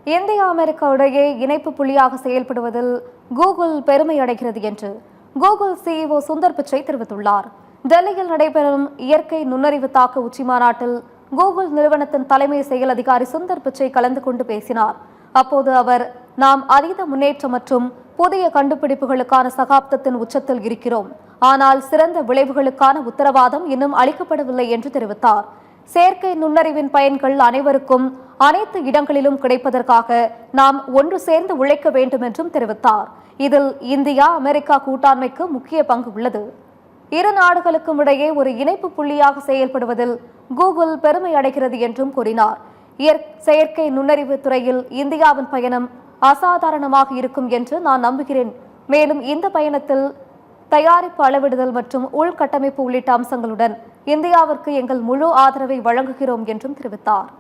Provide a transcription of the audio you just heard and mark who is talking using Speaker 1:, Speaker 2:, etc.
Speaker 1: India America இடையே இணைப்பு புள்ளியாக செயல்படுவதில் கூகுள் பெருமை அடைகிறது என்று கூகுள் சிஇஓ சுந்தர் பிச்சை தெரிவித்துள்ளார். டெல்லியில் நடைபெறும் இயற்கை நுண்ணறிவு தாக்க உச்சிமாநாட்டில் கூகுள் நிறுவனத்தின் தலைமை செயல் அதிகாரி சுந்தர் பிச்சை கலந்து கொண்டு பேசினார். அப்போது அவர், நாம் அதீத முன்னேற்றம் மற்றும் புதிய கண்டுபிடிப்புகளுக்கான சகாப்தத்தின் உச்சத்தில் இருக்கிறோம், ஆனால் சிறந்த விளைவுகளுக்கான உத்தரவாதம் இன்னும் அளிக்கப்படவில்லை என்று தெரிவித்தார். செயற்கை நுண்ணறிவின் பயன்கள் அனைவருக்கும் அனைத்து இடங்களிலும் கிடைப்பதற்காக நாம் ஒன்று சேர்ந்து உழைக்க வேண்டும் என்றும் தெரிவித்தார். இதில் இந்தியா அமெரிக்கா கூட்டாண்மைக்கு முக்கிய பங்கு உள்ளது. இரு நாடுகளுக்கும் இடையே ஒரு இணைப்பு புள்ளியாக செயல்படுவதில் கூகுள் பெருமை அடைகிறது என்றும் கூறினார். செயற்கை நுண்ணறிவு துறையில் இந்தியாவின் பயணம் அசாதாரணமாக இருக்கும் என்று நான் நம்புகிறேன். மேலும் இந்த பயணத்தில் தயாரிப்பு அளவிடுதல் மற்றும் உள்கட்டமைப்பு உள்ளிட்ட அம்சங்களுடன் இந்தியாவிற்கு எங்கள் முழு ஆதரவை வழங்குகிறோம் என்றும் தெரிவித்தார்.